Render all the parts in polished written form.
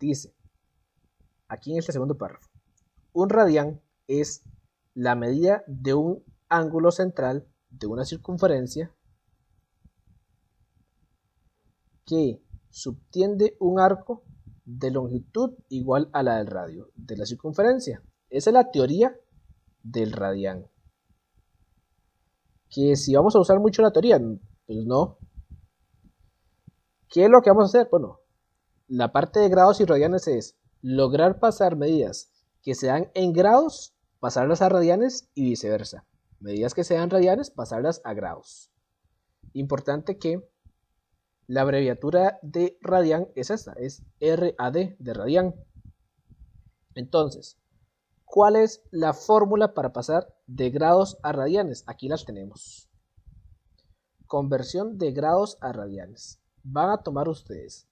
Dice, aquí en este segundo párrafo, un radián es la medida de un ángulo central de una circunferencia que subtiende un arco de longitud igual a la del radio de la circunferencia. Esa es la teoría del radián. Que si vamos a usar mucho la teoría, pues no. ¿Qué es lo que vamos a hacer? Bueno, la parte de grados y radianes es lograr pasar medidas que se dan en grados, pasarlas a radianes y viceversa. Medidas que sean radianes, pasarlas a grados. Importante que la abreviatura de radián es esta, es RAD de radián. Entonces, ¿cuál es la fórmula para pasar de grados a radianes? Aquí las tenemos. Conversión de grados a radianes. Van a tomar ustedes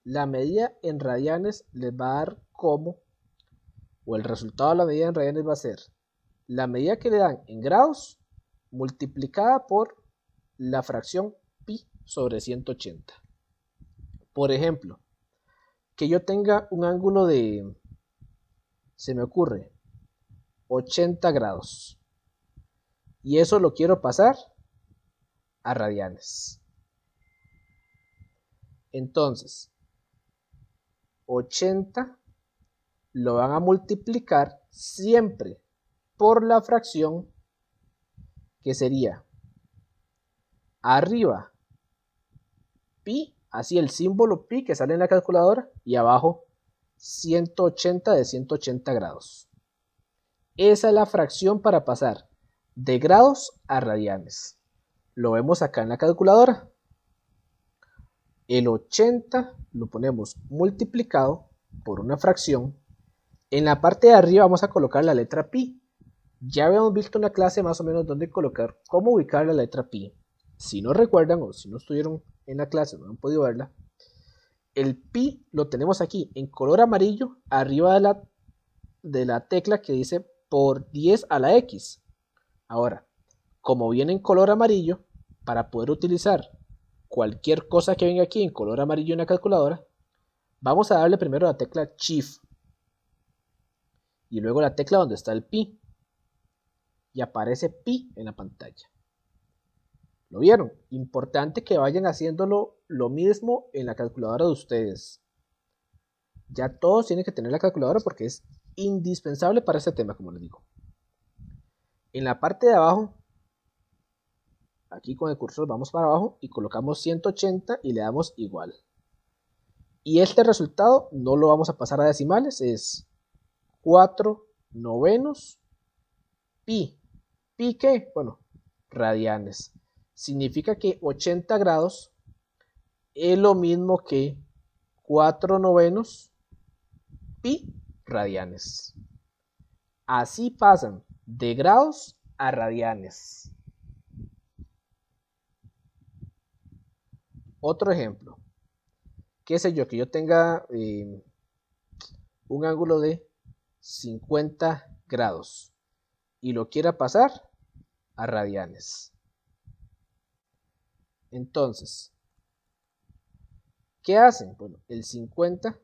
la medida en radianes, les va a dar como, o el resultado de la medida en radianes va a ser la medida que le dan en grados multiplicada por la fracción pi sobre 180. Por ejemplo, que yo tenga un ángulo de, se me ocurre, 80 grados. Y eso lo quiero pasar a radianes. Entonces, 80 lo van a multiplicar siempre por la fracción que sería arriba pi, así el símbolo pi que sale en la calculadora, y abajo 180 de 180 grados. Esa es la fracción para pasar de grados a radianes. Lo vemos acá en la calculadora. El 80 lo ponemos multiplicado por una fracción. En la parte de arriba vamos a colocar la letra pi. Ya habíamos visto una clase más o menos donde colocar, cómo ubicar la letra pi. Si no recuerdan o si no estuvieron en la clase, no han podido verla, el pi lo tenemos aquí en color amarillo arriba de la tecla que dice por 10 a la x. Ahora, como viene en color amarillo, para poder utilizar cualquier cosa que venga aquí en color amarillo en la calculadora, vamos a darle primero la tecla Shift y luego la tecla donde está el pi, y aparece pi en la pantalla. ¿Lo vieron? Importante que vayan haciéndolo lo mismo en la calculadora de ustedes. Ya todos tienen que tener la calculadora porque es indispensable para este tema, como les digo. En la parte de abajo, aquí con el cursor vamos para abajo y colocamos 180 y le damos igual. Y este resultado no lo vamos a pasar a decimales, es 4 novenos pi. ¿Pi qué? Bueno, radianes. Significa que 80 grados es lo mismo que 4 novenos pi radianes. Así pasan de grados a radianes. Otro ejemplo. Qué sé yo, que yo tenga un ángulo de 50 grados y lo quiera pasar a radianes. Entonces, ¿qué hacen? Bueno, el 50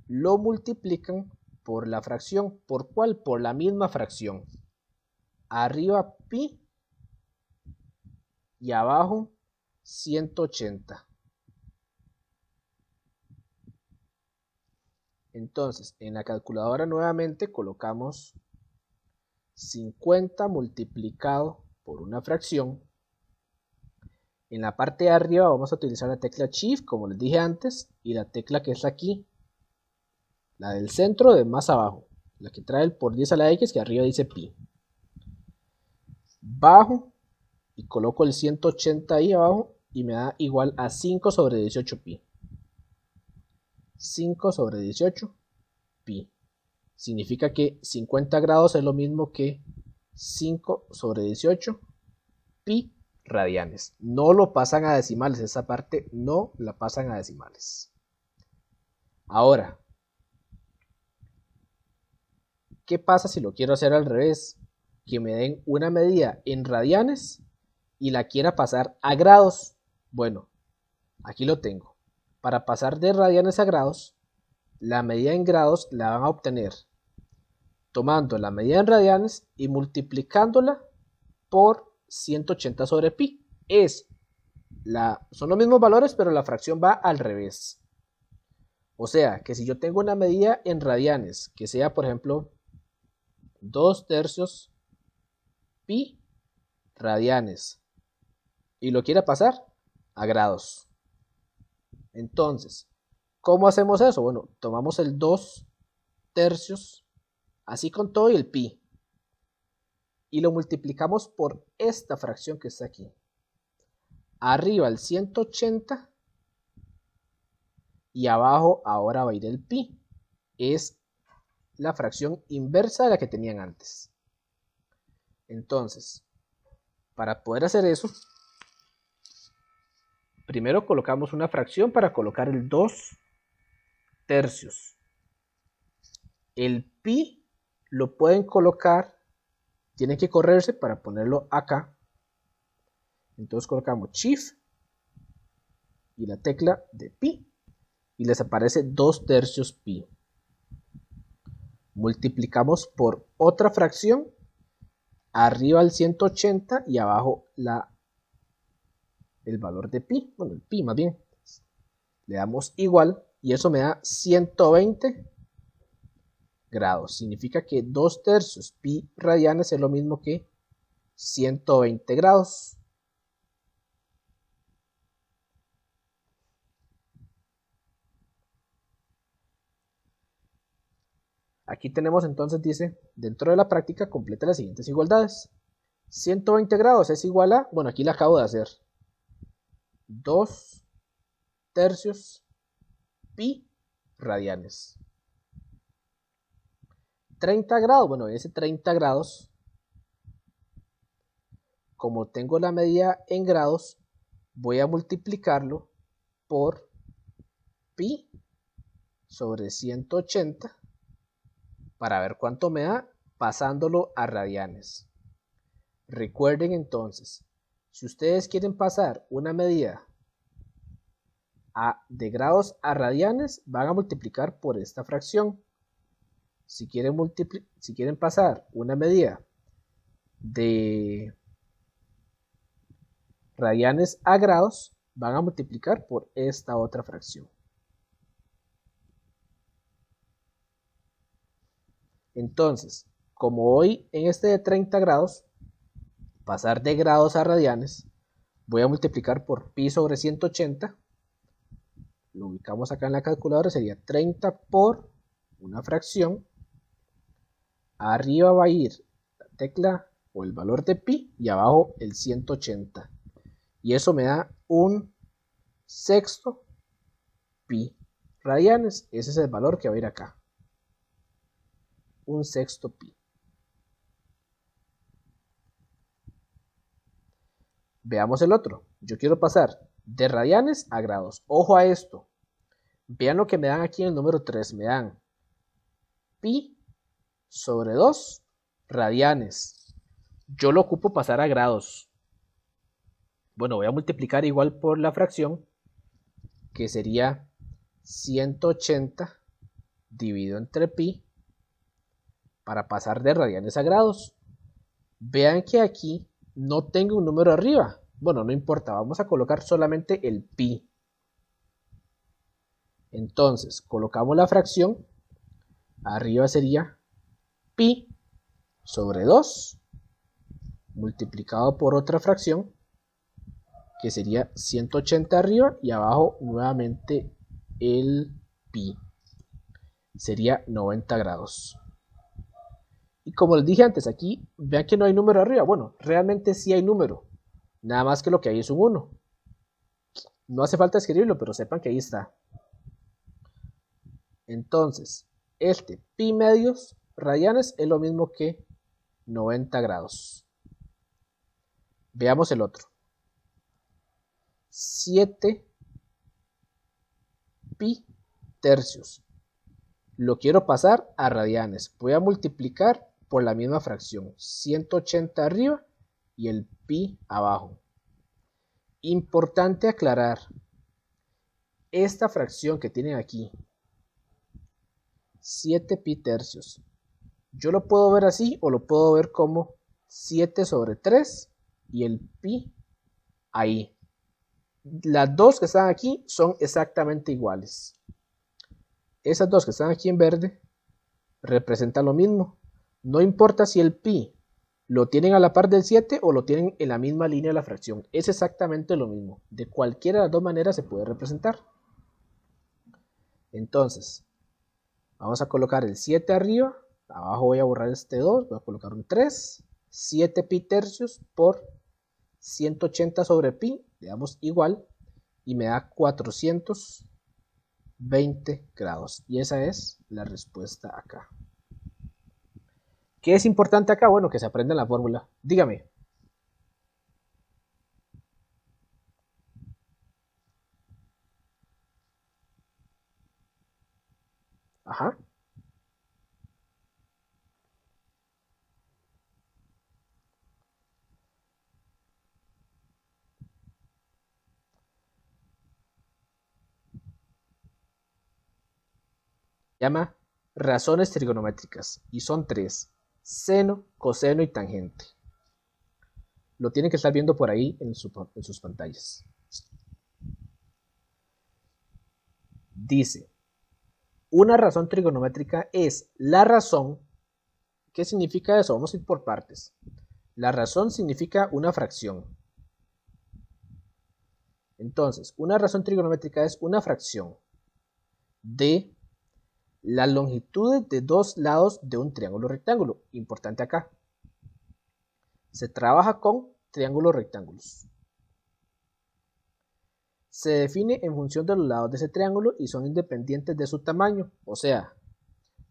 lo multiplican por la fracción. ¿Por cuál? Por la misma fracción. Arriba pi y abajo 180. Entonces, en la calculadora nuevamente colocamos 50 multiplicado por una fracción. En la parte de arriba vamos a utilizar la tecla Shift, como les dije antes, y la tecla que es aquí, la del centro de más abajo, la que trae el por 10 a la x, que arriba dice pi. Bajo y coloco el 180 ahí abajo y me da igual a 5 sobre 18 pi. 5 sobre 18 pi. Significa que 50 grados es lo mismo que 5 sobre 18 pi radianes. No lo pasan a decimales, esa parte no la pasan a decimales. Ahora, ¿qué pasa si lo quiero hacer al revés? Que me den una medida en radianes y la quiera pasar a grados. Bueno, aquí lo tengo. Para pasar de radianes a grados, la medida en grados la van a obtener tomando la medida en radianes y multiplicándola por 180 sobre pi. Son los mismos valores, pero la fracción va al revés. O sea, que si yo tengo una medida en radianes, que sea, por ejemplo, 2/3 pi radianes, y lo quiera pasar a grados. Entonces, ¿cómo hacemos eso? Bueno, tomamos el 2/3, así con todo y el pi, y lo multiplicamos por esta fracción que está aquí. Arriba el 180 y abajo ahora va a ir el pi. Es la fracción inversa de la que tenían antes. Entonces, para poder hacer eso, primero colocamos una fracción para colocar el 2/3. El pi lo pueden colocar, tiene que correrse para ponerlo acá. Entonces colocamos Shift y la tecla de pi y les aparece 2/3 pi. Multiplicamos por otra fracción, arriba el 180 y abajo el valor de pi, bueno, el pi más bien. Le damos igual y eso me da 120 grados. Significa que 2/3 pi radianes es lo mismo que 120 grados. Aquí tenemos entonces, dice, dentro de la práctica completa las siguientes igualdades. 120 grados es igual a, bueno, aquí la acabo de hacer, 2/3 pi radianes. 30 grados, bueno, ese 30 grados, como tengo la medida en grados, voy a multiplicarlo por pi sobre 180 para ver cuánto me da pasándolo a radianes. Recuerden entonces, si ustedes quieren pasar una medida de grados a radianes, van a multiplicar por esta fracción. Si quieren pasar una medida de radianes a grados, van a multiplicar por esta otra fracción. Entonces, como hoy en este de 30 grados, pasar de grados a radianes, voy a multiplicar por pi sobre 180. Lo ubicamos acá en la calculadora, sería 30 por una fracción. Arriba va a ir la tecla o el valor de pi y abajo el 180. Y eso me da 1/6 pi radianes. Ese es el valor que va a ir acá. 1/6 pi. Veamos el otro. Yo quiero pasar de radianes a grados. Ojo a esto. Vean lo que me dan aquí en el número 3. Me dan pi sobre 2 radianes. Yo lo ocupo pasar a grados. Bueno, voy a multiplicar igual por la fracción, que sería 180 dividido entre pi para pasar de radianes a grados. Vean que aquí no tengo un número arriba. Bueno, no importa, vamos a colocar solamente el pi. Entonces, colocamos la fracción. Arriba sería pi sobre 2 multiplicado por otra fracción, que sería 180 arriba y abajo nuevamente el pi. Sería 90 grados. Y como les dije antes, aquí vean que no hay número arriba. Bueno, realmente sí hay número. Nada más que lo que hay es un 1. No hace falta escribirlo, pero sepan que ahí está. Entonces, este pi medios radianes es lo mismo que 90 grados. Veamos el otro. 7 pi tercios. Lo quiero pasar a radianes. Voy a multiplicar por la misma fracción. 180 arriba y el pi abajo. Importante aclarar. Esta fracción que tienen aquí, 7 pi tercios. Yo lo puedo ver así o lo puedo ver como 7 sobre 3 y el pi ahí. Las dos que están aquí son exactamente iguales. Esas dos que están aquí en verde representan lo mismo. No importa si el pi lo tienen a la par del 7 o lo tienen en la misma línea de la fracción. Es exactamente lo mismo. De cualquiera de las dos maneras se puede representar. Entonces, vamos a colocar el 7 arriba. Abajo voy a borrar este 2. Voy a colocar un 3. 7 pi tercios por 180 sobre pi. Le damos igual. Y me da 420 grados. Y esa es la respuesta acá. ¿Qué es importante acá? Bueno, que se aprenda la fórmula. Dígame. Ajá. Llama razones trigonométricas. Y son 3. Seno, coseno y tangente. Lo tienen que estar viendo por ahí en sus pantallas. Dice, una razón trigonométrica es la razón. ¿Qué significa eso? Vamos a ir por partes. La razón significa una fracción. Entonces, una razón trigonométrica es una fracción de las longitudes de dos lados de un triángulo rectángulo. Importante acá. Se trabaja con triángulos rectángulos. Se define en función de los lados de ese triángulo y son independientes de su tamaño. O sea,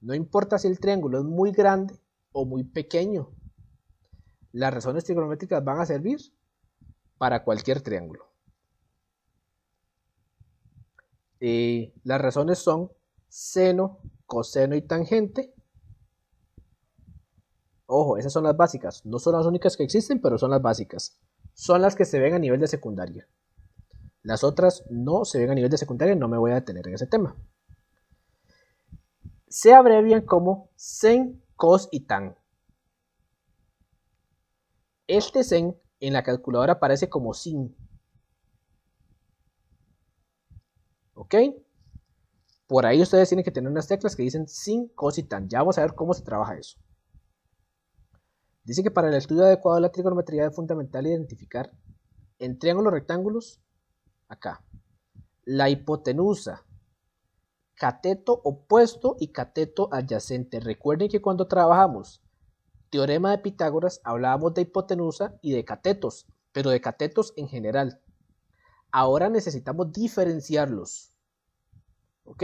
no importa si el triángulo es muy grande o muy pequeño. Las razones trigonométricas van a servir para cualquier triángulo. Las razones son seno, coseno y tangente. Ojo, esas son las básicas. No son las únicas que existen, pero son las básicas. Son las que se ven a nivel de secundaria. Las otras no se ven a nivel de secundaria, no me voy a detener en ese tema. Se abrevian como sen, cos y tan. Este sen en la calculadora aparece como sin. ¿Ok? Por ahí ustedes tienen que tener unas teclas que dicen sin, cos y tan. Ya vamos a ver cómo se trabaja eso. Dice que para el estudio adecuado de la trigonometría es fundamental identificar en triángulos rectángulos, acá, la hipotenusa, cateto opuesto y cateto adyacente. Recuerden que cuando trabajamos teorema de Pitágoras hablábamos de hipotenusa y de catetos, pero de catetos en general. Ahora necesitamos diferenciarlos. ¿Ok?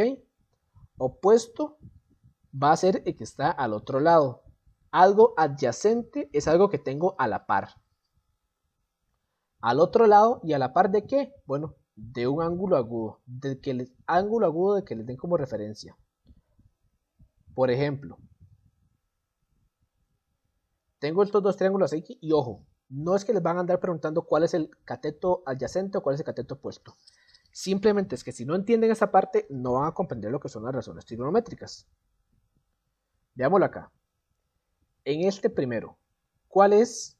Opuesto va a ser el que está al otro lado. Algo adyacente es algo que tengo a la par. Al otro lado y a la par de qué? Bueno, de un ángulo agudo. Ángulo agudo de que les den como referencia. Por ejemplo, tengo estos dos triángulos aquí y ojo, no es que les van a andar preguntando cuál es el cateto adyacente o cuál es el cateto opuesto. Simplemente es que si no entienden esa parte, no van a comprender lo que son las razones trigonométricas. Veámoslo acá. En este primero, ¿cuál es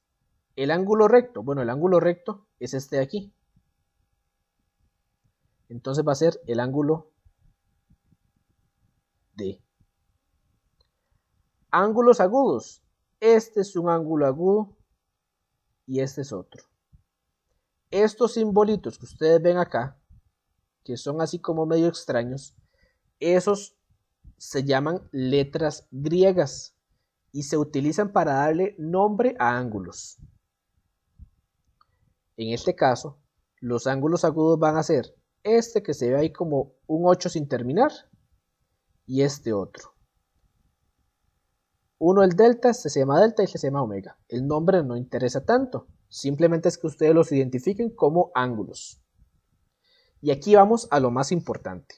el ángulo recto? Bueno, el ángulo recto es este de aquí. Entonces va a ser el ángulo D. Ángulos agudos. Este es un ángulo agudo y este es otro. Estos simbolitos que ustedes ven acá, que son así como medio extraños, esos se llaman letras griegas y se utilizan para darle nombre a ángulos. En este caso, los ángulos agudos van a ser este que se ve ahí como un 8 sin terminar y este otro. Uno el delta, este se llama delta y este se llama omega. El nombre no interesa tanto, simplemente es que ustedes los identifiquen como ángulos. Y aquí vamos a lo más importante.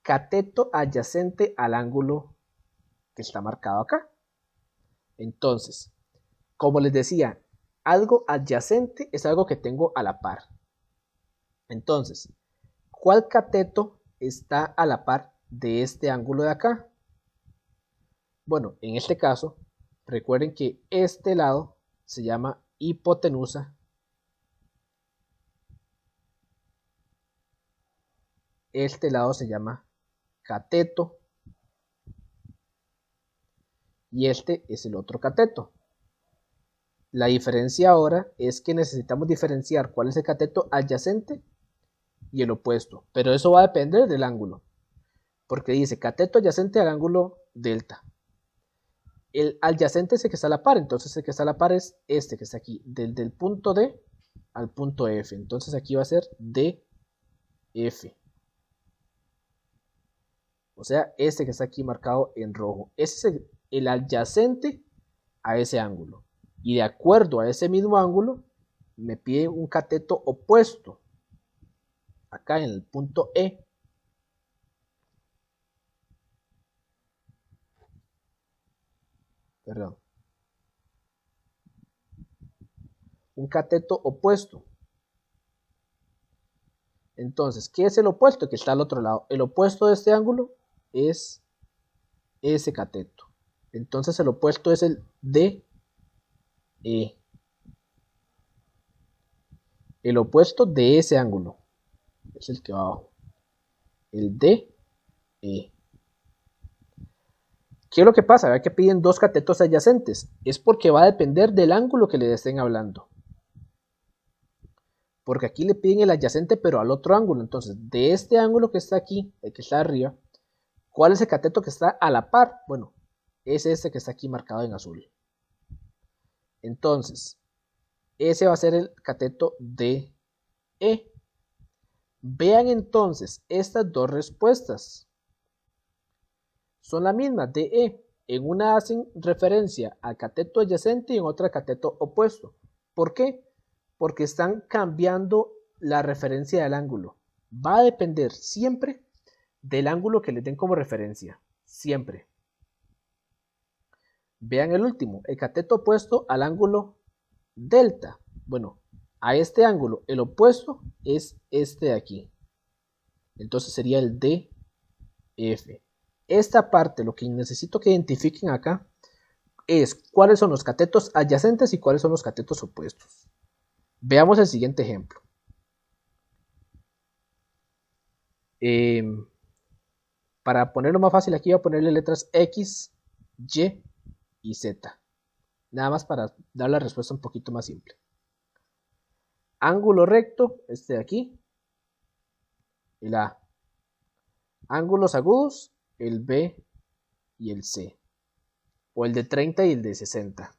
Cateto adyacente al ángulo que está marcado acá. Entonces, como les decía, algo adyacente es algo que tengo a la par. Entonces, ¿cuál cateto está a la par de este ángulo de acá? Bueno, en este caso, recuerden que este lado se llama hipotenusa. Este lado se llama cateto. Y este es el otro cateto. La diferencia ahora es que necesitamos diferenciar cuál es el cateto adyacente y el opuesto. Pero eso va a depender del ángulo. Porque dice cateto adyacente al ángulo delta. El adyacente es el que está a la par. Entonces el que está a la par es este que está aquí. Desde el punto D al punto F. Entonces aquí va a ser DF. O sea, este que está aquí marcado en rojo. Ese es el adyacente a ese ángulo. Y de acuerdo a ese mismo ángulo, me pide un cateto opuesto. Acá en el punto E. Perdón. Un cateto opuesto. Entonces, ¿qué es el opuesto? Que está al otro lado. El opuesto de este ángulo es ese cateto. Entonces el opuesto es el DE. El opuesto de ese ángulo es el que va abajo. El DE. ¿Qué es lo que pasa? Vea que piden dos catetos adyacentes. Es porque va a depender del ángulo que le estén hablando. Porque aquí le piden el adyacente, pero al otro ángulo. Entonces, de este ángulo que está aquí, el que está arriba, ¿cuál es el cateto que está a la par? Bueno, es este que está aquí marcado en azul. Entonces, ese va a ser el cateto DE. Vean entonces estas dos respuestas. Son la misma, DE. En una hacen referencia al cateto adyacente y en otra al cateto opuesto. ¿Por qué? Porque están cambiando la referencia del ángulo. Va a depender siempre del ángulo que les den como referencia. Siempre. Vean el último, el cateto opuesto al ángulo delta. Bueno, a este ángulo, el opuesto es este de aquí. Entonces sería el DF. Esta parte, lo que necesito que identifiquen acá, es cuáles son los catetos adyacentes y cuáles son los catetos opuestos. Veamos el siguiente ejemplo. Para ponerlo más fácil, aquí voy a ponerle letras X, Y y Z. Nada más para dar la respuesta un poquito más simple. Ángulo recto, este de aquí, el A. Ángulos agudos, el B y el C. O el de 30 y el de 60.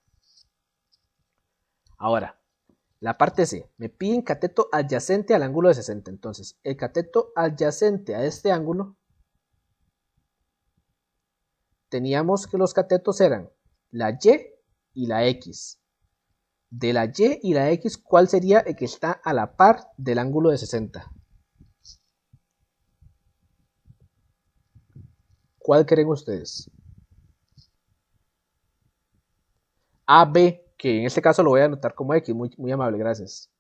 Ahora, la parte C. Me piden cateto adyacente al ángulo de 60. Entonces, el cateto adyacente a este ángulo, teníamos que los catetos eran la Y y la X. De la Y y la X, ¿cuál sería el que está a la par del ángulo de 60? ¿Cuál creen ustedes? AB, que en este caso lo voy a anotar como X, muy amable, gracias.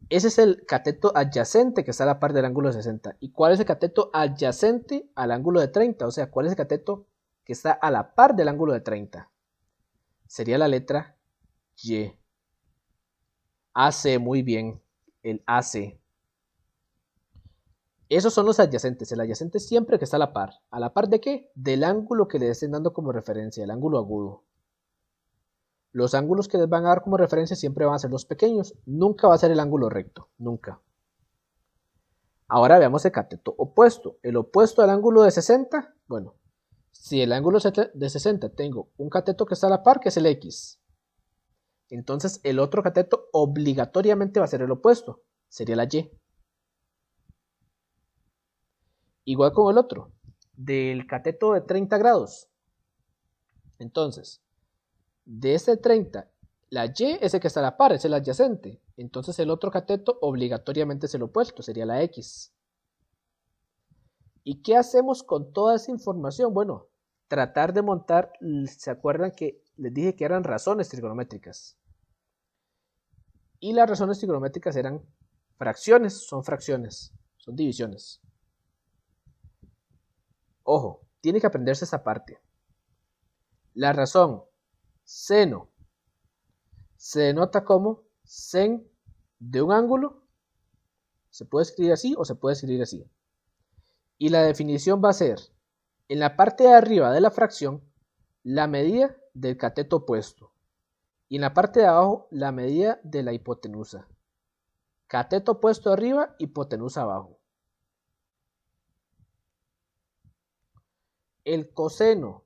Ese es el cateto adyacente que está a la par del ángulo de 60. ¿Y cuál es el cateto adyacente al ángulo de 30? O sea, ¿cuál es el cateto que está a la par del ángulo de 30? Sería la letra Y. AC, muy bien, el AC. Esos son los adyacentes. El adyacente siempre que está a la par. ¿A la par de qué? Del ángulo que le estén dando como referencia, el ángulo agudo. Los ángulos que les van a dar como referencia siempre van a ser los pequeños. Nunca va a ser el ángulo recto. Nunca. Ahora veamos el cateto opuesto. El opuesto al ángulo de 60. Bueno, si el ángulo de 60 tengo un cateto que está a la par, que es el X. Entonces el otro cateto obligatoriamente va a ser el opuesto. Sería la Y. Igual con el otro. Del cateto de 30 grados. Entonces, de este 30, la Y es el que está a la par, es el adyacente. Entonces el otro cateto obligatoriamente es el opuesto, sería la X. ¿Y qué hacemos con toda esa información? Bueno, tratar de montar, ¿se acuerdan que les dije que eran razones trigonométricas? Y las razones trigonométricas eran fracciones, son divisiones. Ojo, tiene que aprenderse esa parte. La razón, seno, se denota como sen de un ángulo. Se puede escribir así o se puede escribir así. Y la definición va a ser, en la parte de arriba de la fracción, la medida del cateto opuesto. Y en la parte de abajo, la medida de la hipotenusa. Cateto opuesto arriba, hipotenusa abajo. El coseno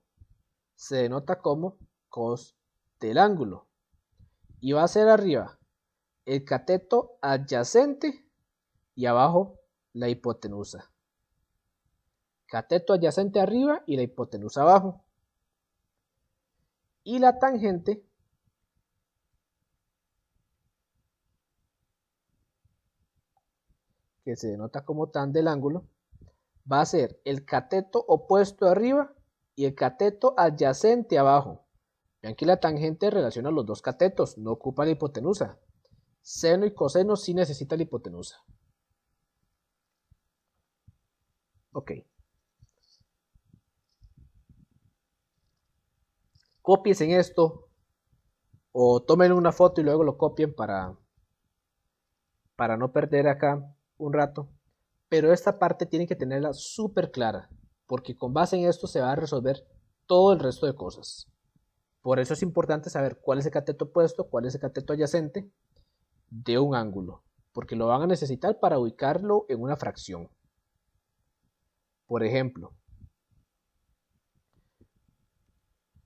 se denota como cos del ángulo. Y va a ser arriba el cateto adyacente y abajo la hipotenusa. Cateto adyacente arriba y la hipotenusa abajo. Y la tangente que se denota como tan del ángulo, va a ser el cateto opuesto arriba y el cateto adyacente abajo. Vean que la tangente relaciona los dos catetos, no ocupa la hipotenusa. Seno y coseno sí necesita la hipotenusa. Ok. Cópiense esto o tomen una foto y luego lo copien para no perder acá un rato. Pero esta parte tienen que tenerla súper clara, porque con base en esto se va a resolver todo el resto de cosas. Por eso es importante saber cuál es el cateto opuesto, cuál es el cateto adyacente de un ángulo, porque lo van a necesitar para ubicarlo en una fracción. Por ejemplo,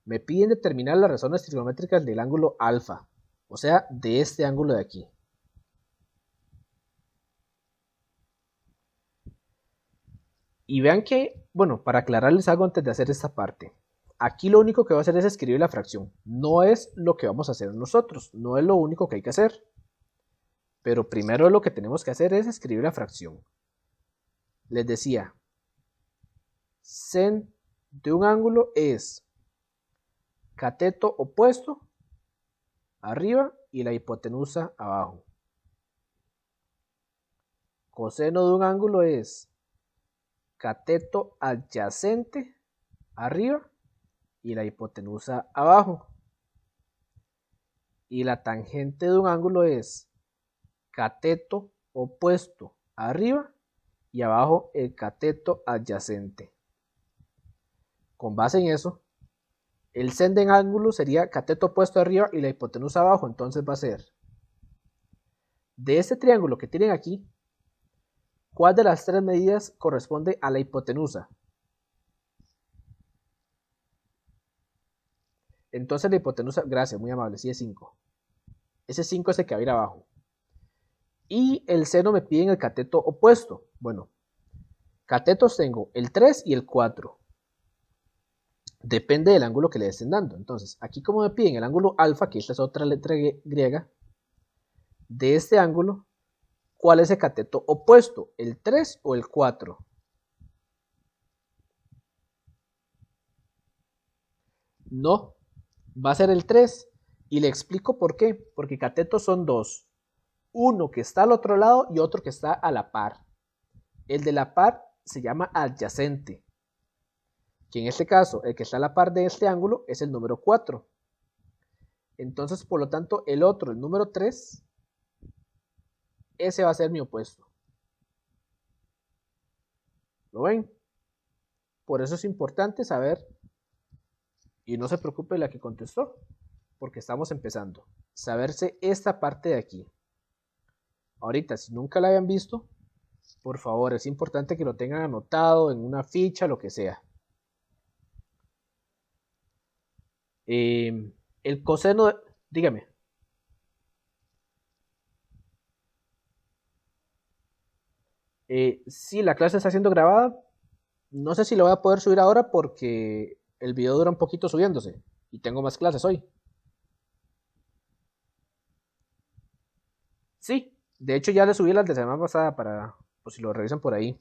me piden determinar las razones trigonométricas del ángulo alfa, o sea, de este ángulo de aquí. Y vean que, bueno, para aclararles algo antes de hacer esta parte, aquí lo único que va a hacer es escribir la fracción, no es lo que vamos a hacer nosotros, no es lo único que hay que hacer. Pero primero lo que tenemos que hacer es escribir la fracción. Les decía, sen de un ángulo es cateto opuesto arriba y la hipotenusa abajo. Coseno de un ángulo es cateto adyacente arriba y la hipotenusa abajo. Y la tangente de un ángulo es cateto opuesto arriba y abajo el cateto adyacente. Con base en eso, el sen del ángulo sería cateto opuesto arriba y la hipotenusa abajo. Entonces va a ser de este triángulo que tienen aquí, ¿cuál de las tres medidas corresponde a la hipotenusa? Entonces la hipotenusa, gracias, muy amable, sí es 5. Ese 5 es el que va a ir abajo. Y el seno me piden el cateto opuesto. Bueno, catetos tengo el 3 y el 4. Depende del ángulo que le estén dando. Entonces, aquí como me piden el ángulo alfa, que esta es otra letra griega, de este ángulo, ¿cuál es el cateto opuesto? ¿El 3 o el 4? No, va a ser el 3. Y le explico por qué. Porque catetos son dos. Uno que está al otro lado y otro que está a la par. El de la par se llama adyacente. Que en este caso, el que está a la par de este ángulo es el número 4. Entonces, por lo tanto, el otro, el número 3, ese va a ser mi opuesto. ¿Lo ven? Por eso es importante saber, y no se preocupe la que contestó, porque estamos empezando. Saberse esta parte de aquí. Ahorita, si nunca la habían visto, por favor, es importante que lo tengan anotado en una ficha, lo que sea. El coseno, dígame. Sí, la clase está siendo grabada. No sé si lo voy a poder subir ahora porque el video dura un poquito subiéndose y tengo más clases hoy. Sí, de hecho ya le subí las de la semana pasada para, pues si lo revisan por ahí.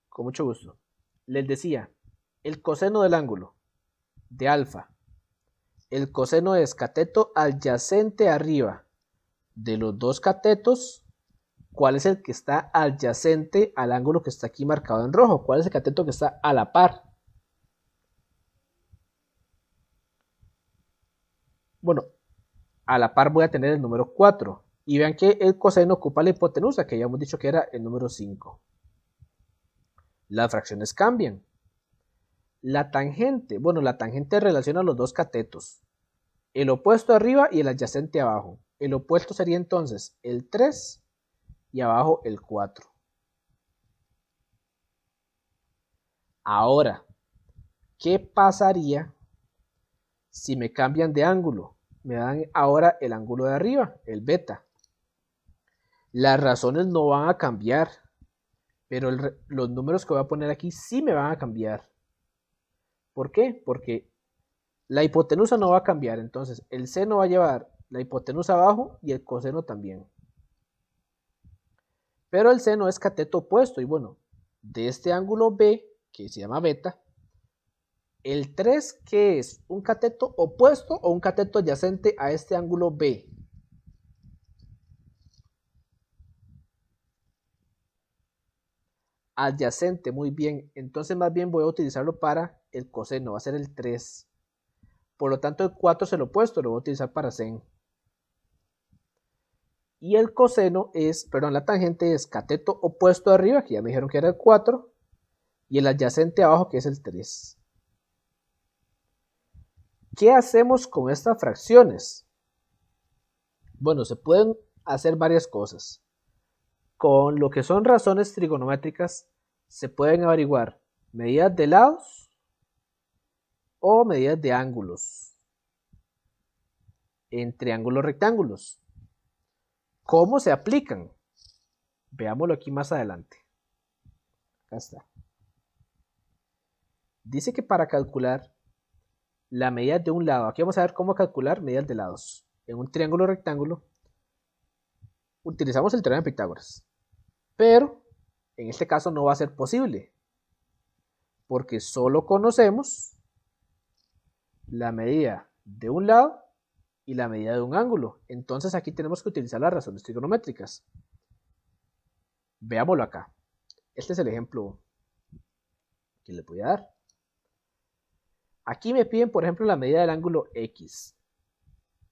Con mucho gusto. Les decía, el coseno del ángulo de alfa. El coseno es cateto adyacente arriba de los dos catetos. ¿Cuál es el que está adyacente al ángulo que está aquí marcado en rojo? ¿Cuál es el cateto que está a la par? Bueno, a la par voy a tener el número 4. Y vean que el coseno ocupa la hipotenusa, que ya hemos dicho que era el número 5. Las fracciones cambian. La tangente, bueno, la tangente relaciona los dos catetos. El opuesto arriba y el adyacente abajo. El opuesto sería entonces el 3 y abajo el 4. Ahora, ¿qué pasaría si me cambian de ángulo? Me dan ahora el ángulo de arriba, el beta. Las razones no van a cambiar, pero los números que voy a poner aquí sí me van a cambiar. ¿Por qué? Porque la hipotenusa no va a cambiar, entonces el seno va a llevar la hipotenusa abajo y el coseno también. Pero el seno es cateto opuesto y bueno, de este ángulo B, que se llama beta, el 3, ¿qué es? ¿Un cateto opuesto o un cateto adyacente a este ángulo B? Adyacente, muy bien. Entonces más bien voy a utilizarlo para el coseno, va a ser el 3. Por lo tanto el 4 es el opuesto, lo voy a utilizar para sen. Y el coseno es, perdón, la tangente es cateto opuesto arriba, que ya me dijeron que era el 4, y el adyacente abajo, que es el 3. ¿Qué hacemos con estas fracciones? Bueno, se pueden hacer varias cosas. Con lo que son razones trigonométricas, se pueden averiguar medidas de lados o medidas de ángulos en triángulos rectángulos. ¿Cómo se aplican? Veámoslo aquí más adelante. Acá está. Dice que para calcular la medida de un lado, aquí vamos a ver cómo calcular medidas de lados. En un triángulo rectángulo utilizamos el teorema de Pitágoras, pero en este caso no va a ser posible, porque solo conocemos la medida de un lado y la medida de un ángulo. Entonces aquí tenemos que utilizar las razones trigonométricas. Veámoslo acá. Este es el ejemplo que les voy a dar. Aquí me piden, por ejemplo, la medida del ángulo X.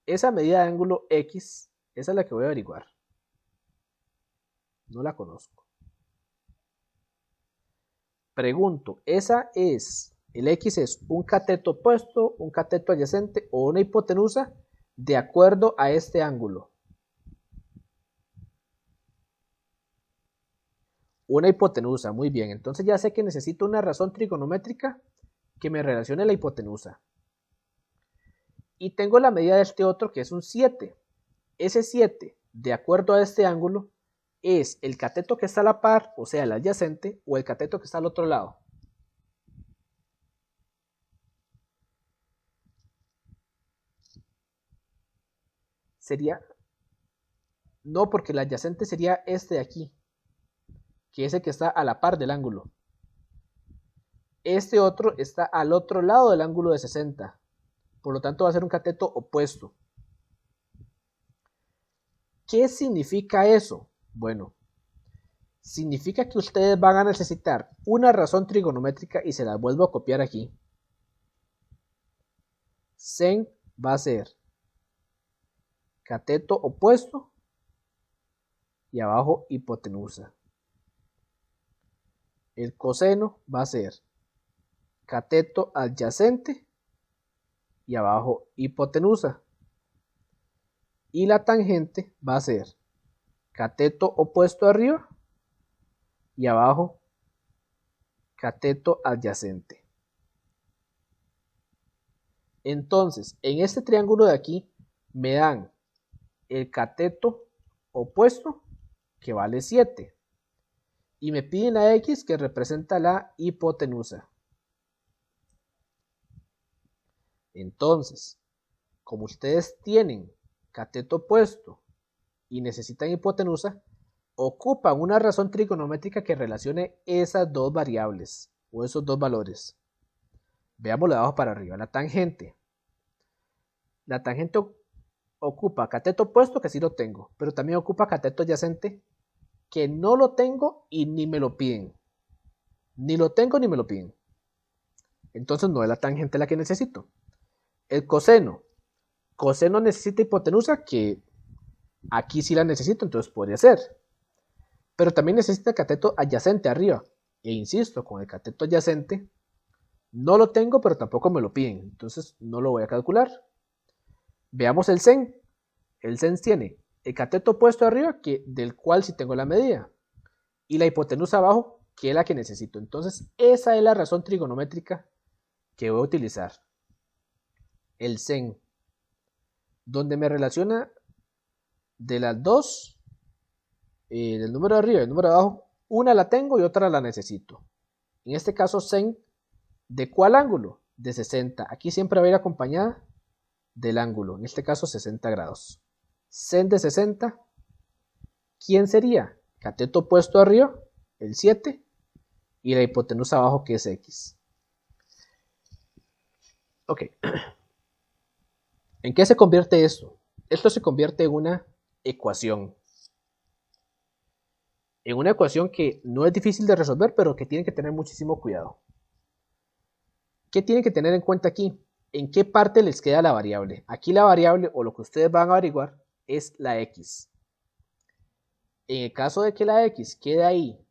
Esa medida de ángulo X, esa es la que voy a averiguar. No la conozco. Pregunto, ¿esa es, el X es un cateto opuesto, un cateto adyacente o una hipotenusa de acuerdo a este ángulo? Una hipotenusa, muy bien. Entonces ya sé que necesito una razón trigonométrica que me relacione la hipotenusa. Y tengo la medida de este otro que es un 7. Ese 7, de acuerdo a este ángulo, es el cateto que está a la par, o sea, el adyacente, o el cateto que está al otro lado. Sería, no, porque el adyacente sería este de aquí, que es el que está a la par del ángulo. Este otro está al otro lado del ángulo de 60. Por lo tanto va a ser un cateto opuesto. ¿Qué significa eso? Bueno, significa que ustedes van a necesitar una razón trigonométrica y se las vuelvo a copiar aquí. Sen va a ser cateto opuesto y abajo hipotenusa. El coseno va a ser cateto adyacente y abajo hipotenusa. Y la tangente va a ser cateto opuesto arriba y abajo cateto adyacente. Entonces, en este triángulo de aquí me dan el cateto opuesto que vale 7 y me piden la X que representa la hipotenusa. Entonces, como ustedes tienen cateto opuesto y necesitan hipotenusa, ocupan una razón trigonométrica que relacione esas dos variables o esos dos valores. Veámoslo de abajo para arriba. La tangente. La tangente ocupa cateto opuesto, que sí lo tengo, pero también ocupa cateto adyacente, que no lo tengo y ni me lo piden. Ni lo tengo ni me lo piden. Entonces no es la tangente la que necesito. El coseno. Coseno necesita hipotenusa, que aquí sí la necesito, entonces podría ser. Pero también necesita cateto adyacente arriba. E insisto, con el cateto adyacente no lo tengo, pero tampoco me lo piden. Entonces no lo voy a calcular. Veamos el sen. El sen tiene el cateto opuesto arriba, del cual sí tengo la medida. Y la hipotenusa abajo, que es la que necesito. Entonces esa es la razón trigonométrica que voy a utilizar. El sen. Donde me relaciona de las dos, del número de arriba y el número de abajo, una la tengo y otra la necesito. En este caso, sen, ¿de cuál ángulo? De 60. Aquí siempre va a ir acompañada del ángulo, en este caso 60 grados. Sen de 60, ¿quién sería? Cateto opuesto arriba, el 7, y la hipotenusa abajo, que es x. Ok. ¿En qué se convierte esto? Esto se convierte en una ecuación. En una ecuación que no es difícil de resolver, pero que tienen que tener muchísimo cuidado. ¿Qué tienen que tener en cuenta aquí? ¿En qué parte les queda la variable? Aquí la variable, o lo que ustedes van a averiguar, es la x. En el caso de que la x quede ahí,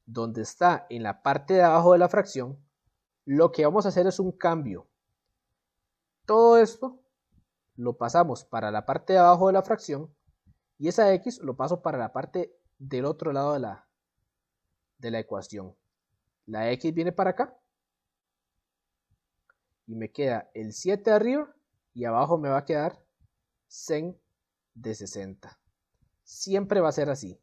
donde está en la parte de abajo de la fracción, lo que vamos a hacer es un cambio. Todo esto lo pasamos para la parte de abajo de la fracción y esa x lo paso para la parte del otro lado de la ecuación. La x viene para acá y me queda el 7 arriba y abajo me va a quedar sen de 60. Siempre va a ser así.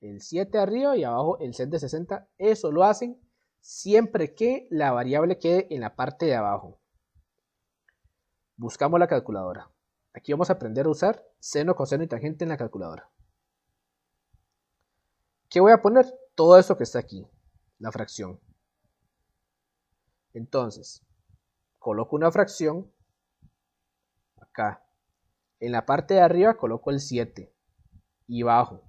El 7 arriba y abajo el sen de 60. Eso lo hacen siempre que la variable quede en la parte de abajo. Buscamos la calculadora. Aquí vamos a aprender a usar seno, coseno y tangente en la calculadora. ¿Qué voy a poner? Todo esto que está aquí, la fracción. Entonces, coloco una fracción acá. En la parte de arriba coloco el 7 y bajo.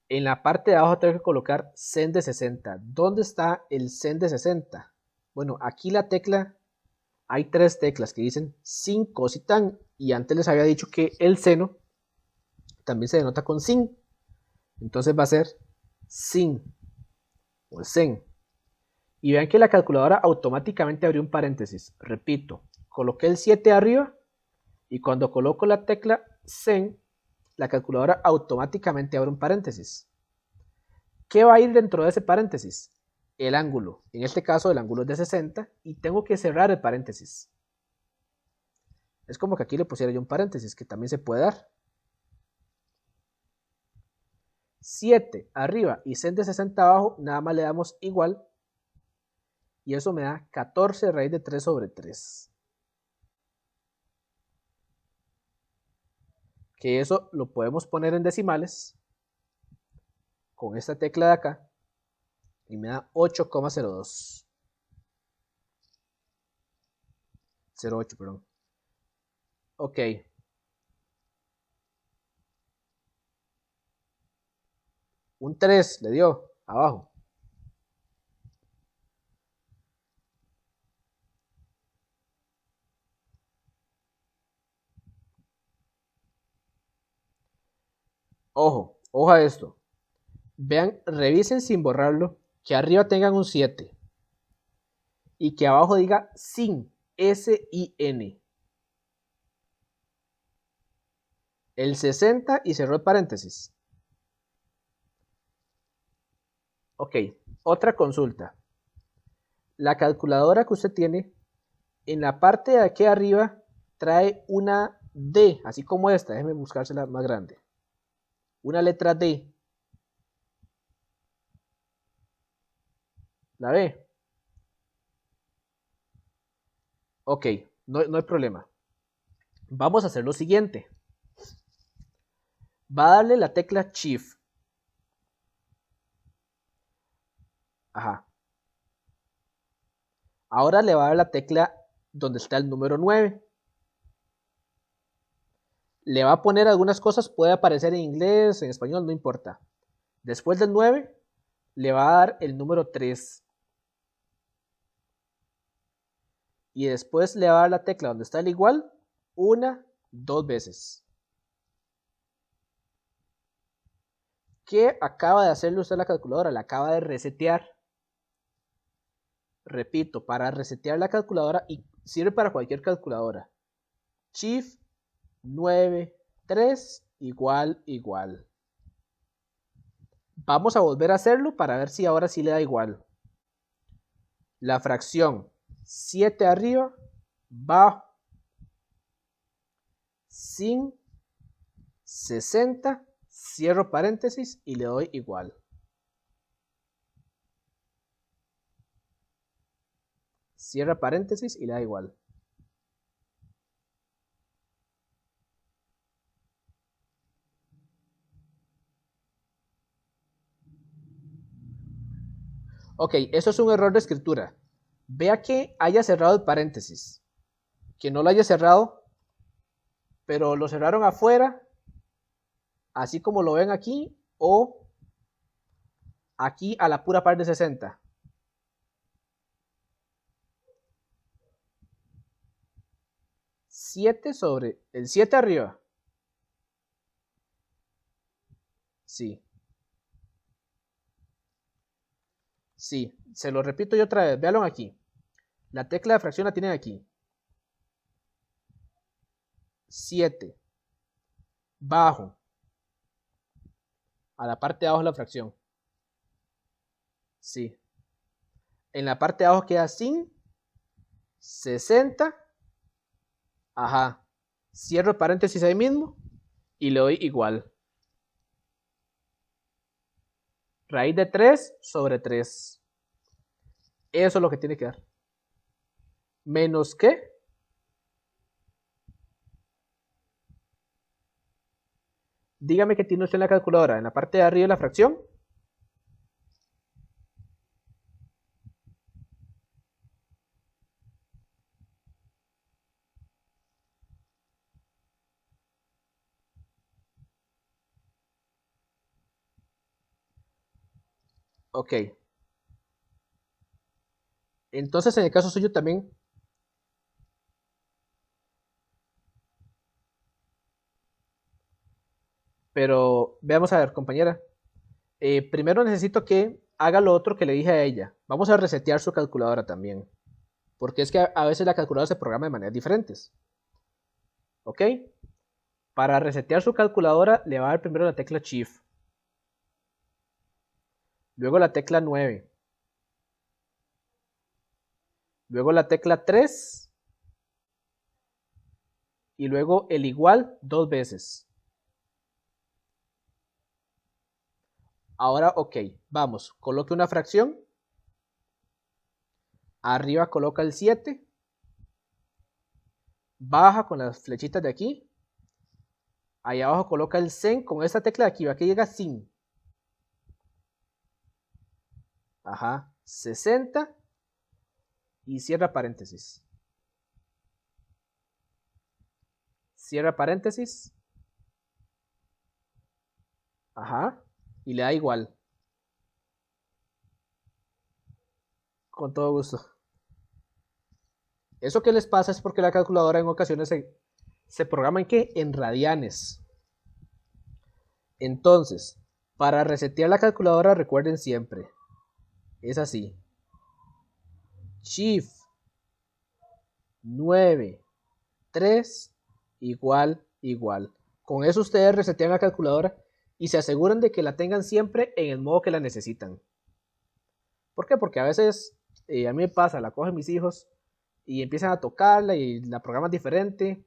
En la parte de abajo tengo que colocar sen de 60. ¿Dónde está el sen de 60? Bueno, aquí la tecla, hay 3 teclas que dicen sin, cos y tan. Y antes les había dicho que el seno también se denota con sin. Entonces va a ser sin o el sen. Y vean que la calculadora automáticamente abrió un paréntesis. Repito, coloqué el 7 arriba y cuando coloco la tecla sen, la calculadora automáticamente abre un paréntesis. ¿Qué va a ir dentro de ese paréntesis? El ángulo. En este caso el ángulo es de 60 y tengo que cerrar el paréntesis. Es como que aquí le pusiera yo un paréntesis que también se puede dar. 7 arriba y sen de 60 abajo, nada más le damos igual. Y eso me da 14 raíz de 3 sobre 3. Que eso lo podemos poner en decimales con esta tecla de acá y me da 8,02. 08, perdón. Ok. Un 3 le dio abajo. Ojo, ojo a esto. Vean, revisen sin borrarlo, que arriba tengan un 7 y que abajo diga sin, S-I-N. El 60 y cerró el paréntesis. Ok, otra consulta. La calculadora que usted tiene, en la parte de aquí arriba trae una D, así como esta, déjeme buscársela más grande. Una letra D. ¿La ve? Ok, no hay problema. Vamos a hacer lo siguiente. Va a darle la tecla Shift. Ajá. Ahora le va a dar la tecla donde está el número 9. Le va a poner algunas cosas, puede aparecer en inglés, en español, no importa. Después del 9, le va a dar el número 3. y después le va a dar la tecla donde está el igual, 1, 2 veces. ¿Qué acaba de hacerle usted a la calculadora? La acaba de resetear. Repito, para resetear la calculadora, y sirve para cualquier calculadora. Shift 9, 3, igual. Vamos a volver a hacerlo para ver si ahora sí le da igual. La fracción 7 arriba, bajo, sin 60, cierro paréntesis y le doy igual. Cierra paréntesis y le da igual. Ok, eso es un error de escritura. Vea que haya cerrado el paréntesis. Que no lo haya cerrado, pero lo cerraron afuera, así como lo ven aquí, o aquí a la pura par de 60. El 7 arriba. Sí. Sí, se lo repito yo otra vez. Véanlo aquí. La tecla de fracción la tienen aquí. 7. Bajo. A la parte de abajo de la fracción. Sí. En la parte de abajo queda sin 60. Ajá. Cierro paréntesis ahí mismo y le doy igual. Raíz de 3 sobre 3. Eso es lo que tiene que dar. ¿Menos qué? Dígame que tiene usted en la calculadora. En la parte de arriba de la fracción. Ok. Entonces, en el caso suyo también. Pero veamos a ver, compañera. Primero necesito que haga lo otro que le dije a ella. Vamos a resetear su calculadora también. Porque es que a veces la calculadora se programa de maneras diferentes. ¿Ok? Para resetear su calculadora le va a dar primero la tecla Shift. Luego la tecla 9. Luego la tecla 3. Y luego el igual 2 veces. Ahora, ok, vamos, coloque una fracción. Arriba coloca el 7. Baja con las flechitas de aquí. Ahí abajo coloca el sen con esta tecla de aquí. Aquí llega sin. Ajá, 60. Y cierra paréntesis. Cierra paréntesis. Ajá. Y le da igual. Con todo gusto. Eso que les pasa es porque la calculadora en ocasiones se programa en qué? En radianes. Entonces, para resetear la calculadora recuerden siempre. Es así. Shift 9, 3, igual. Con eso ustedes resetean la calculadora y se aseguran de que la tengan siempre en el modo que la necesitan. ¿Por qué? Porque a veces a mí me pasa, la cogen mis hijos y empiezan a tocarla y la programan diferente.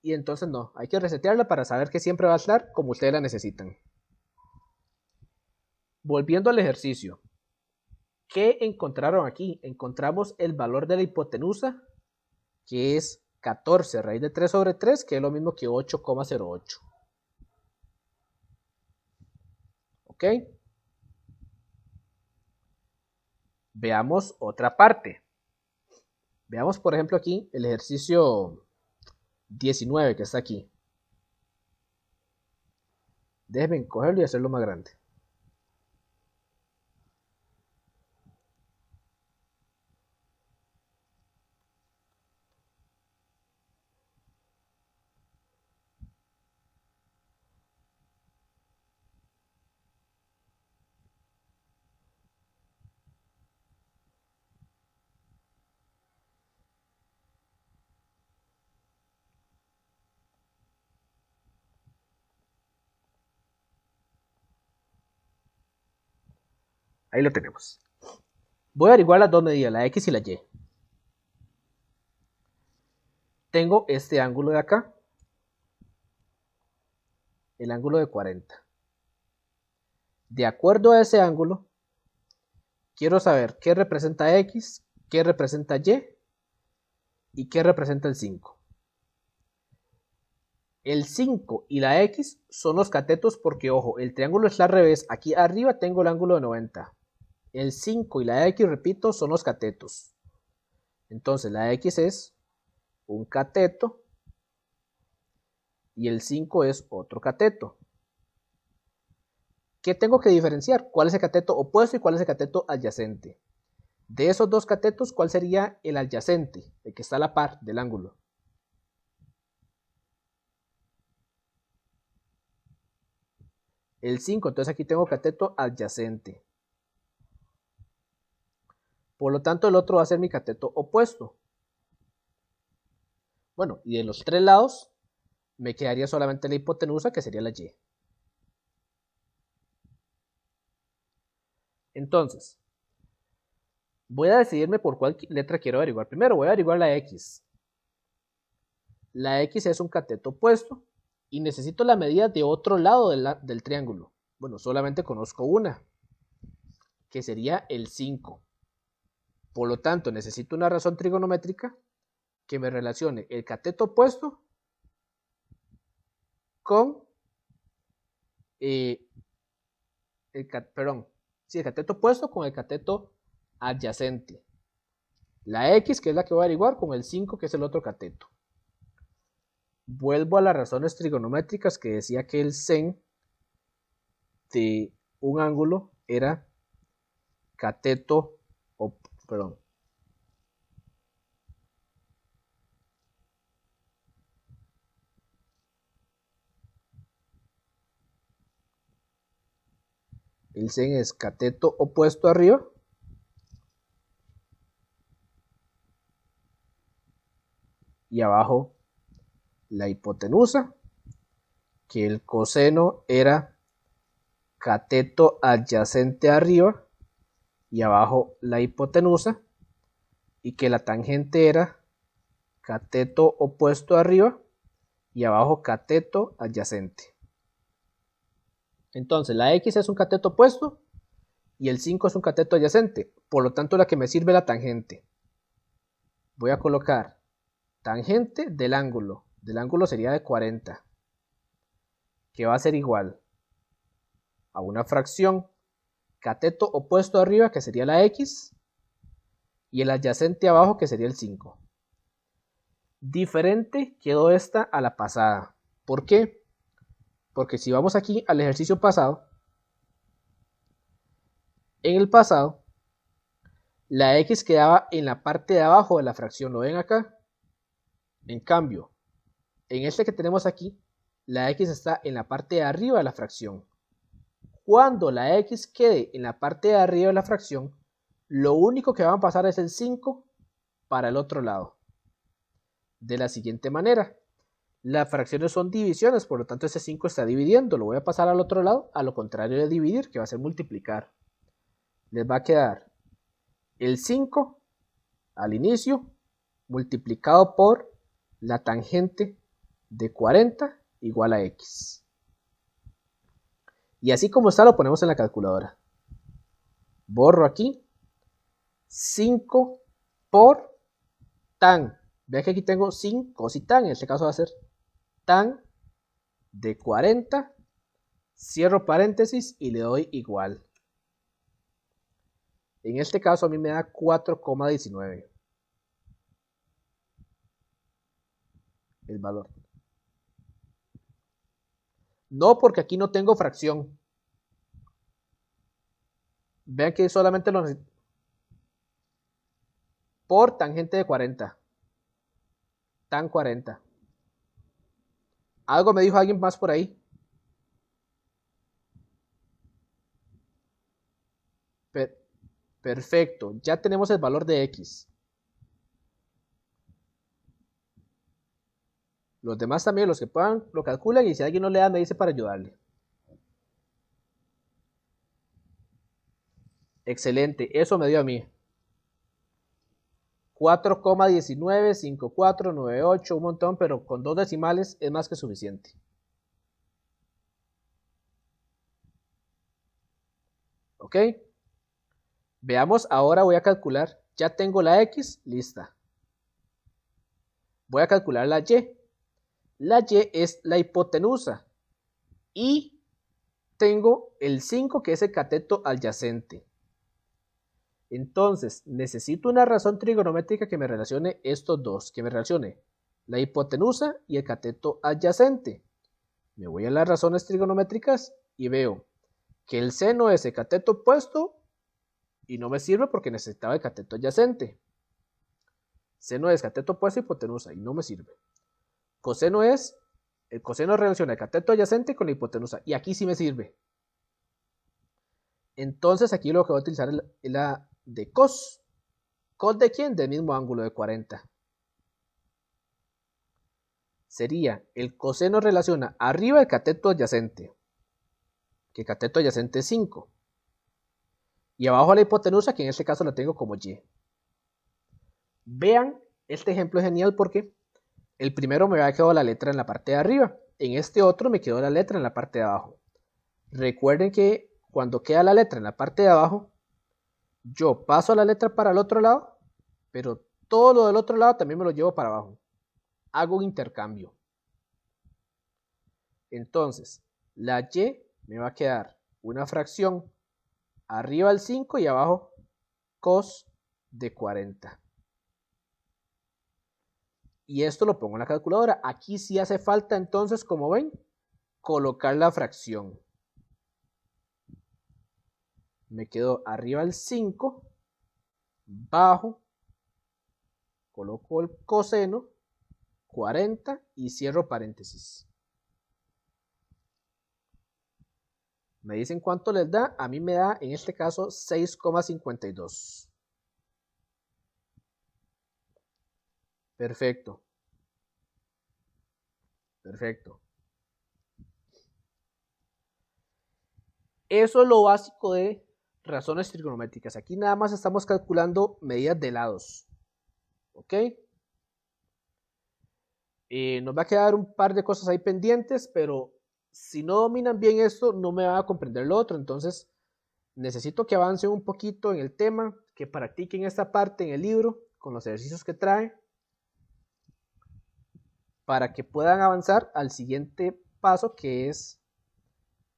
Y entonces no, hay que resetearla para saber que siempre va a estar como ustedes la necesitan. Volviendo al ejercicio. ¿Qué encontraron aquí? Encontramos el valor de la hipotenusa, que es 14 raíz de 3 sobre 3, que es lo mismo que 8,08. ¿Ok? Veamos otra parte. Veamos, por ejemplo, aquí el ejercicio 19 que está aquí. Déjenme cogerlo y hacerlo más grande. Ahí lo tenemos. Voy a averiguar las dos medidas, la X y la Y. Tengo este ángulo de acá, el ángulo de 40. De acuerdo a ese ángulo, quiero saber qué representa X, qué representa y qué representa el 5. El 5 y la X son los catetos porque, ojo, el triángulo está al revés. Aquí arriba tengo el ángulo de 90. El 5 y la X, repito, son los catetos. Entonces la X es un cateto y el 5 es otro cateto. ¿Qué tengo que diferenciar? ¿Cuál es el cateto opuesto y cuál es el cateto adyacente? De esos dos catetos, ¿cuál sería el adyacente? El que está a la par del ángulo. El 5, entonces aquí tengo cateto adyacente. Por lo tanto, el otro va a ser mi cateto opuesto. Bueno, y de los tres lados me quedaría solamente la hipotenusa, que sería la Y. Entonces, voy a decidirme por cuál letra quiero averiguar. Primero voy a averiguar la X. La X es un cateto opuesto y necesito la medida de otro lado del triángulo. Bueno, solamente conozco una, que sería el 5. Por lo tanto, necesito una razón trigonométrica que me relacione el cateto opuesto con el cateto opuesto con el cateto adyacente. La X, que es la que voy a averiguar, con el 5, que es el otro cateto. Vuelvo a las razones trigonométricas que decía que el sen de un ángulo era cateto, el sen es cateto opuesto arriba y abajo la hipotenusa, que el coseno era cateto adyacente arriba y abajo la hipotenusa, y que la tangente era cateto opuesto arriba y abajo cateto adyacente. Entonces la X es un cateto opuesto y el 5 es un cateto adyacente, por lo tanto la que me sirve es la tangente. Voy a colocar tangente del ángulo sería de 40, que va a ser igual a una fracción cateto opuesto arriba, que sería la X, y el adyacente abajo, que sería el 5. Diferente quedó esta a la pasada. ¿Por qué? Porque si vamos aquí al ejercicio pasado, en el pasado, la X quedaba en la parte de abajo de la fracción, ¿lo ven acá? En cambio, en este que tenemos aquí, la X está en la parte de arriba de la fracción. Cuando la X quede en la parte de arriba de la fracción, lo único que va a pasar es el 5 para el otro lado. De la siguiente manera, las fracciones son divisiones, por lo tanto ese 5 está dividiendo, lo voy a pasar al otro lado, a lo contrario de dividir, que va a ser multiplicar. Les va a quedar el 5 al inicio multiplicado por la tangente de 40 igual a X. Y así como está lo ponemos en la calculadora. Borro aquí 5 por tan. Vean que aquí tengo 5 y tan, en este caso va a ser tan de 40, cierro paréntesis y le doy igual. En este caso a mí me da 4,19 el valor. No, porque aquí no tengo fracción. Vean que solamente lo necesito por tangente de 40. Tan 40. Algo me dijo alguien más por ahí. Perfecto, ya tenemos el valor de X. Los demás también, los que puedan, lo calculan y si alguien no le da, me dice para ayudarle. Excelente, eso me dio a mí 4,195498, un montón, pero con 2 decimales es más que suficiente. ¿Ok? Veamos, ahora voy a calcular. Ya tengo la X lista. Voy a calcular la Y. La Y es la hipotenusa. Y tengo el 5, que es el cateto adyacente. Entonces, necesito una razón trigonométrica que me relacione estos dos, que me relacione la hipotenusa y el cateto adyacente. Me voy a las razones trigonométricas y veo que el seno es el cateto opuesto y no me sirve porque necesitaba el cateto adyacente. Seno es cateto opuesto y hipotenusa y no me sirve. Coseno es, el coseno relaciona el cateto adyacente con la hipotenusa y aquí sí me sirve. Entonces aquí lo que voy a utilizar es la de cos. ¿Cos de quién? Del mismo ángulo de 40. Sería el coseno relaciona arriba el cateto adyacente, que el cateto adyacente es 5. Y abajo la hipotenusa, que en este caso la tengo como y. Vean, este ejemplo es genial porque el primero me había quedado la letra en la parte de arriba. En este otro me quedó la letra en la parte de abajo. Recuerden que cuando queda la letra en la parte de abajo, yo paso la letra para el otro lado, pero todo lo del otro lado también me lo llevo para abajo. Hago un intercambio. Entonces, la y me va a quedar una fracción arriba al 5 y abajo cos de 40. Y esto lo pongo en la calculadora. Aquí sí hace falta entonces, como ven, colocar la fracción. Me quedo arriba al 5, bajo, coloco el coseno, 40 y cierro paréntesis. Me dicen cuánto les da. A mí me da, en este caso, 6,52. Perfecto. Perfecto. Eso es lo básico de razones trigonométricas. Aquí nada más estamos calculando medidas de lados. ¿Ok? Nos va a quedar un par de cosas ahí pendientes, pero si no dominan bien esto, no me van a comprender lo otro. Entonces, necesito que avancen un poquito en el tema, que practiquen esta parte en el libro con los ejercicios que trae, para que puedan avanzar al siguiente paso, que es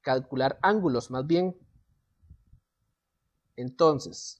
calcular ángulos más bien. Entonces,